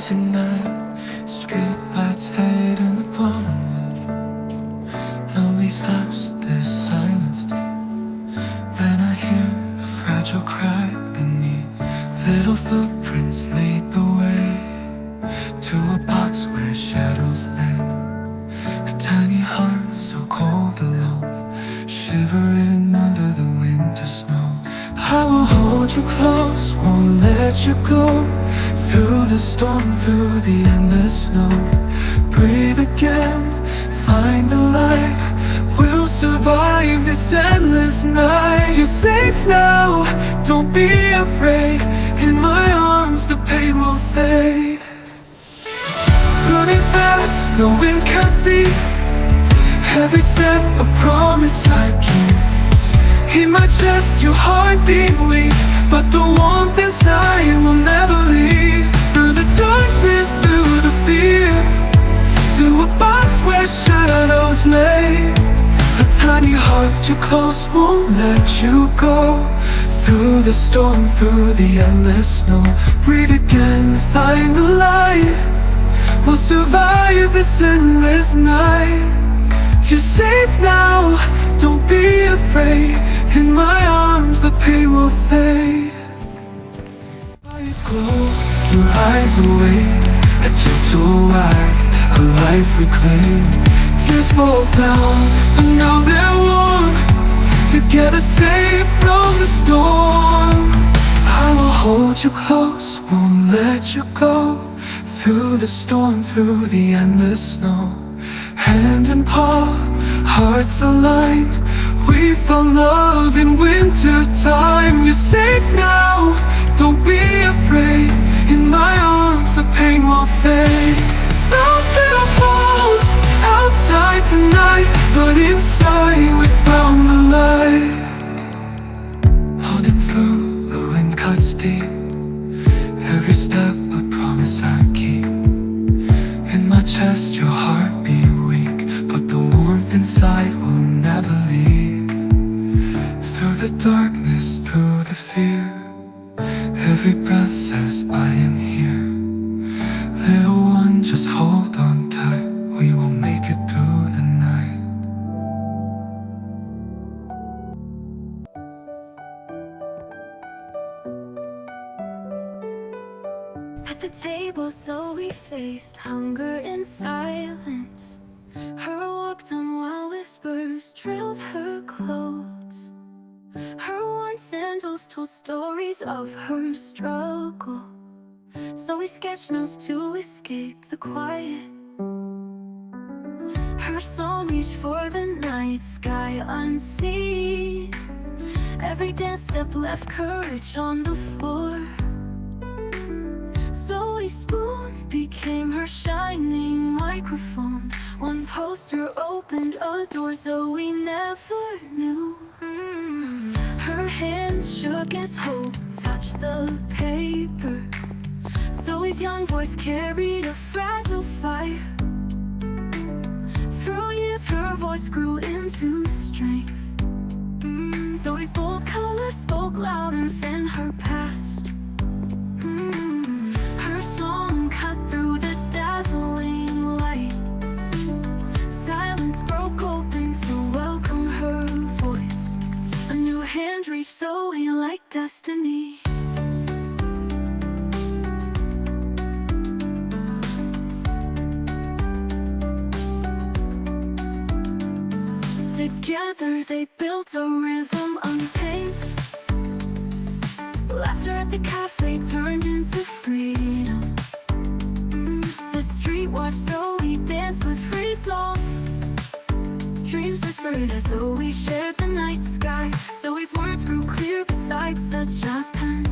night, streetlights hidden the fallen. Lonely stops, there's silence. Then I hear a fragile cry beneath. Little footprints lead the way to a box where shadows lay. A tiny heart so cold alone, shivering under the winter snow. I will hold you close, won't let you go. Through the storm, through the endless snow. Breathe again, find the light. We'll survive this endless night. You're safe now, don't be afraid. In my arms the pain will fade. Running fast, the wind cuts deep. Every step a promise I keep. In my chest your heart beat weak, but the warmth inside will never leave. Through the darkness, through the fear, to a box where shadows lay. A tiny heart too close won't let you go. Through the storm, through the endless snow. Breathe again, find the light. We'll survive this endless night. You're safe now, don't be afraid. In my arms the pain will fade. Eyes glow, your eyes awake. A gentle light, a life reclaimed. Tears fall down, but now they're warm. Together safe from the storm. I will hold you close, won't let you go. Through the storm, through the endless snow. Hand in paw, hearts aligned. We found love in winter time. You're safe now, don't be afraid. In my arms the pain will fade. Snow still falls outside tonight, but inside we found the light. Holding through, the wind cuts deep. Every step a promise I keep. In my chest your heart beat weak, but the warmth inside will never leave. Through the darkness, through the fear, every breath says I am here. Little one, just hold on tight. We will make it through the night. At the table, Zoey faced hunger in silence. Her walk done while whispers trailed her clothes. Her worn sandals told stories of her struggle. Zoey sketched notes to escape the quiet. Her song reached for the night sky unseen. Every dance step left courage on the floor. Zoe's spoon became her shining microphone. One poster opened a door Zoey never knew. Her hands shook as hope touched the paper. Zoe's young voice carried a fragile fire. Through years her voice grew into strength. Zoe's bold color spoke louder than her past. Her song cut through the dazzling light. Silence broke open to welcome her voice. A new hand reached Zoey like destiny. Together they built a rhythm untamed. Laughter at the cafe turned into freedom. The street watched Zoey dance with resolve. Dreams whispered as Zoey shared the night sky. Zoey's words grew clear beside such as pen.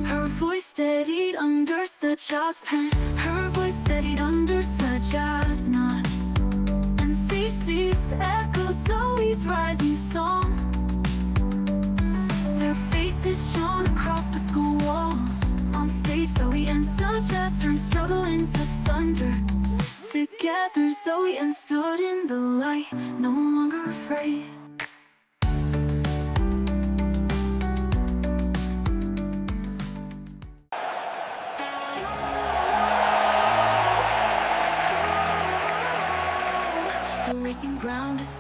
Her voice steadied under such as pen. Her voice steadied under such as not. And faces echoed Zoey's rising song. Their faces shone across the school walls. On stage, Zoey and Sacha turned struggle into thunder. Together, Zoey and stood in the light, no longer afraid.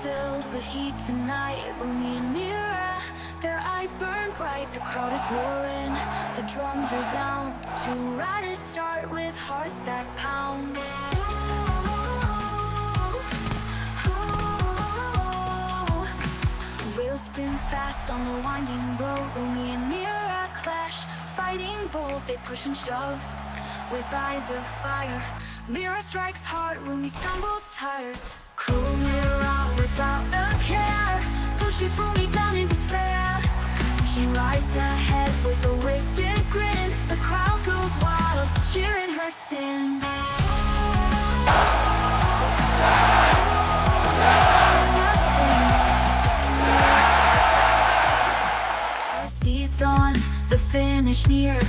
filled with heat tonight. Rumi and Mira, their eyes burn bright. The crowd is roaring, the drums resound. Two riders start with hearts that pound. Wheels spin fast on the winding road. Rumi and Mira clash, fighting bold. They push and shove with eyes of fire. Mira strikes hard, Rumi stumbles tires. Cool Mira without a care, pushes Rumi down in despair. She rides ahead with a wicked grin. The crowd goes wild, cheering her sin. Speeds on, the finish near.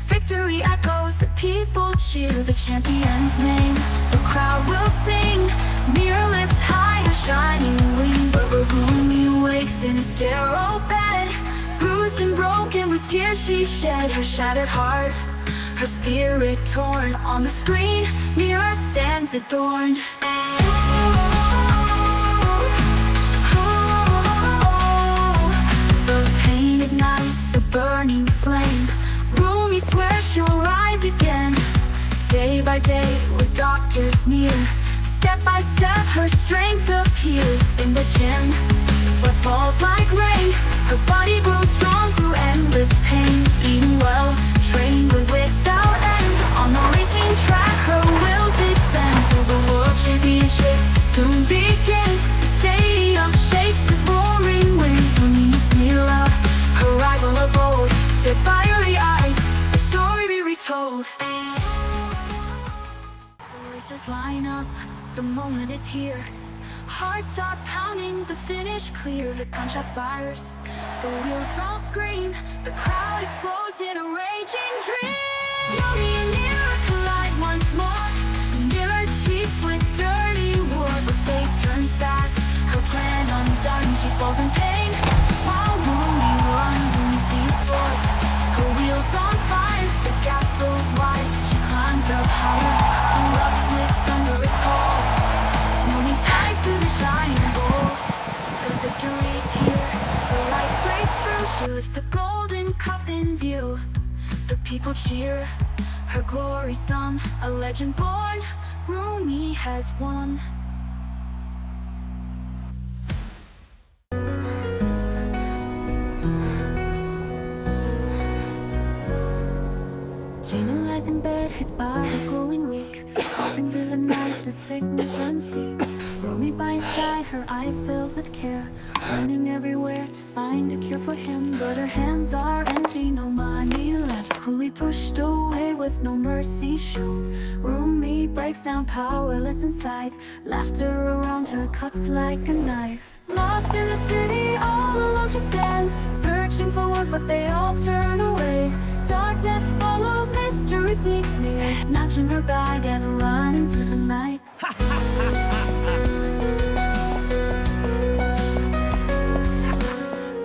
Victory echoes, the people cheer. The champion's name, the crowd will sing. Mira lifts high her shining wing. But Rumi wakes in a sterile bed, bruised and broken with tears she shed. Her shattered heart, her spirit torn. On the screen, Mira stands adorned. The pain ignites a burning flame. Rumi swears she'll rise again. Day by day, with doctors near, step by step, her strength appears. In the gym, sweat falls like rain. Her body grows strong through endless pain. Eating well, trained without end. On the racing track, her will defends. So the world championship soon begins. The stadium shakes with roaring winds. Rumi meets Mira, her rival of old. Their fiery eyes, the story be retold. The racers line up, the moment is here. Hearts are pounding, the finish clear. The gunshot fires, the wheels all scream. The crowd explodes in a raging dream. Rumi and Mira collide once more. Mira cheats with dirty war, but fate turns fast. Her plan undone, she falls in pain. While Rumi runs and speeds forth, her wheels on fire, the gap goes wide. She climbs up higher, erupts with thunderous call. Rumi flies to the shining goal. The victory's here, the light breaks through. She lifts the golden cup in view. The people cheer, her glory sung. A legend born, Rumi has won. Gino lies in bed, his body growing weak, coughing through the night, the sickness runs deep. Rumi by his side, her eyes filled with care, running everywhere to find a cure for him. But her hands are empty, no money left. Coolly pushed away with no mercy shown. Rumi breaks down powerless inside. Laughter around her cuts like a knife. Lost in the city, all alone she stands, searching for work, but they all turn away. Darkness follows, mystery sneaks near, snatching her bag and running through the night.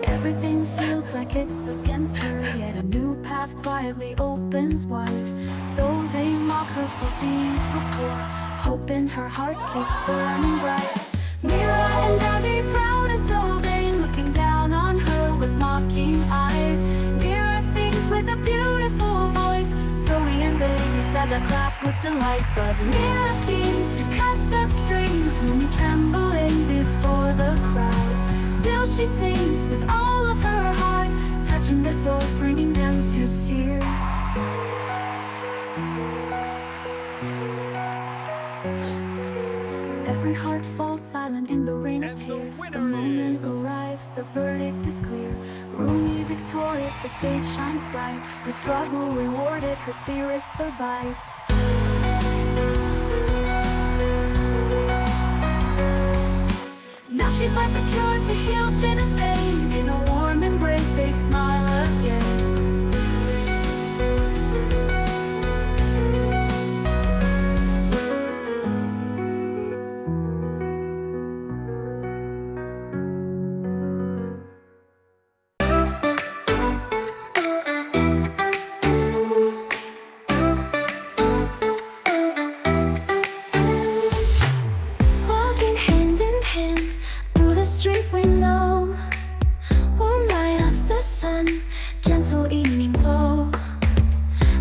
Everything feels like it's against her, yet a new path quietly opens wide. Though they mock her for being so poor, hope in her heart keeps burning bright. Mira and Abby, proud and so vain, looking down on her with mocking eyes. Mira sings with a beautiful voice. Zoey and baby Saja clap with delight. But Mira schemes to cut the strings, Rumi trembling before the crowd. Still she sings with all of her heart, touching their souls, bringing them to tears. Every heart falls silent in the rain of tears. The moment arrives, the verdict is clear. Rumi victorious, the stage shines bright. Her struggle rewarded, her spirit survives. Now she finds a cure to heal Jenna's pain. In a warm embrace they smile again. street we know. Warm light of the sun, gentle evening glow.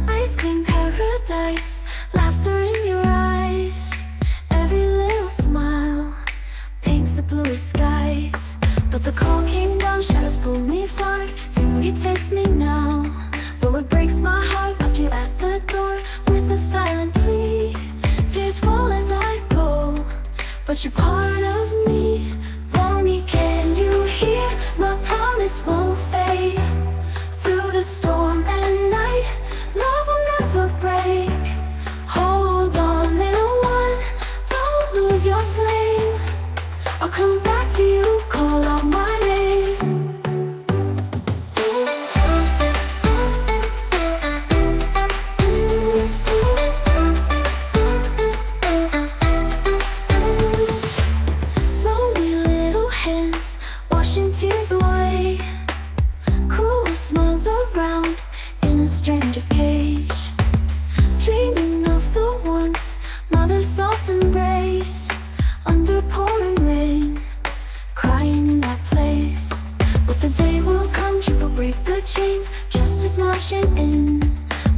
Ice cream paradise, laughter in your eyes. Every little smile paints the bluest skies. But the call came down, shadows pull me far. Zoey takes me now, but what breaks my heart left you at the door with a silent plea. Tears fall as I go, but you're part of me. Want me, can you hear? My promise won't fade. Through the storm and night, love will never break. Hold on, little one, don't lose your flame. I'll come back to you, call out my name. Lonely little hands, washing tears away. Cruel smiles around in a stranger's cage. Dreaming of the warmth, mother's soft embrace. Under pouring rain, crying in that place. But the day will come, truth will break the chains. Justice marching in,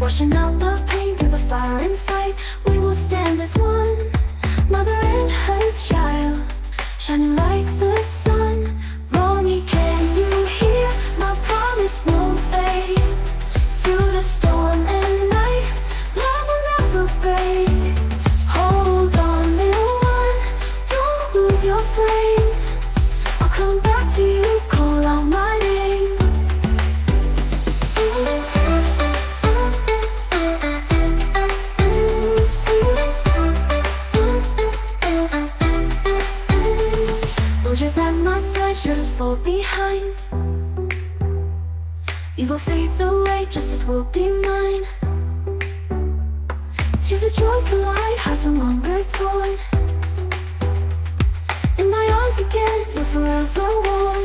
washing out the pain. Through the fire and fight, we will stand as one. Mother and her child, shining like the sun. Romy, can you hear? My promise won't fade. Through the storm and night, love will never break. Hold on, little one, don't lose your flame. I'll come back to you, call out my name. Soldiers at my side, shadows fall behind. Evil fades away, justice will be mine. Tears of joy collide, hearts no longer torn. In my arms again, you're forever warm.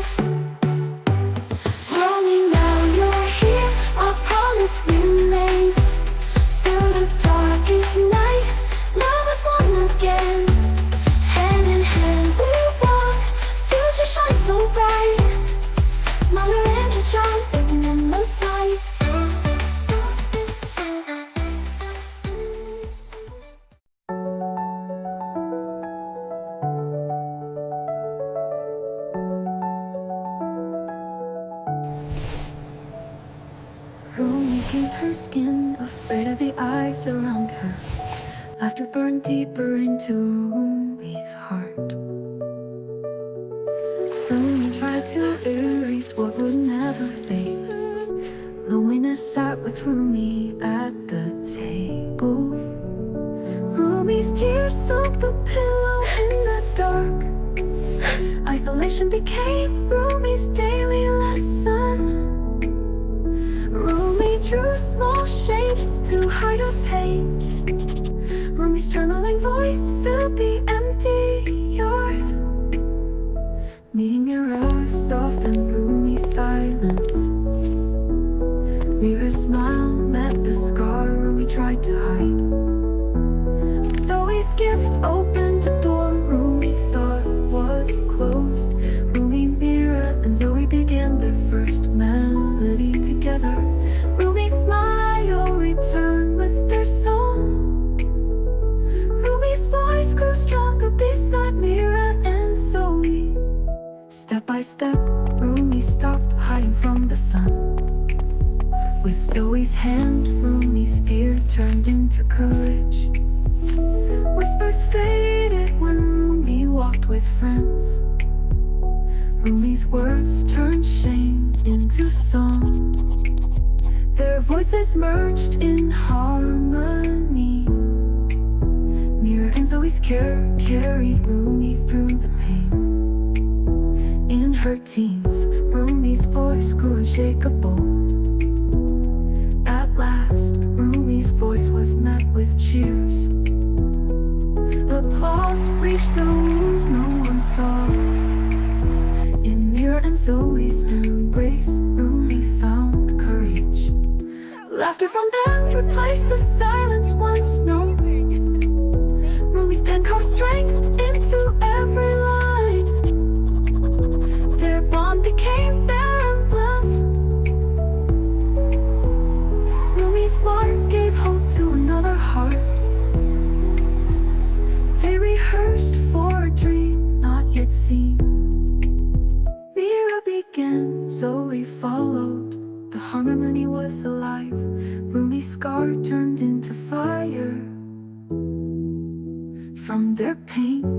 Roaming now, you're here, our promise remains. Through the darkest night, love is one again. Hand in hand we walk, future shines so bright. Mother and her child, living in the sight. Romy in her skin, afraid of the eyes around her. Laughter burned deeper into Romy's heart. Romy tried to erase what would never fade. Loneliness sat with Romy at the table. Romy's tears soaked the pillow in the dark. Isolation became Romy's daily lesson. Romy drew small shapes to hide her pain. Romy's trembling voice filled the empty yard. Meeting mirrors softened Romy's silence. Mirror's smile met the scar Romy tried to hide. Zoey's gift opened the door Romy thought was closed. Romy, Mirror, and Zoey began their first melody together. Romy's smile returned with their song. Romy's voice grew stronger beside Mirror and Zoey. Step by step, Romy stopped hiding from the sun. With Zoey's hand, Romy's fear turned into courage. Whispers faded when Romy walked with friends. Romy's words turned shame into song. Their voices merged in harmony. Mirror and Zoey's care carried Romy through the pain. In her teens, Romy's voice grew unshakable. At last, Romy's voice was met with cheers. Applause reached the rooms no one saw. In Mirror and Zoey's embrace, Romy found courage. Laughter from them replaced the silence once known. Romy's pen carved strength into every line. scar turned into fire from their pain.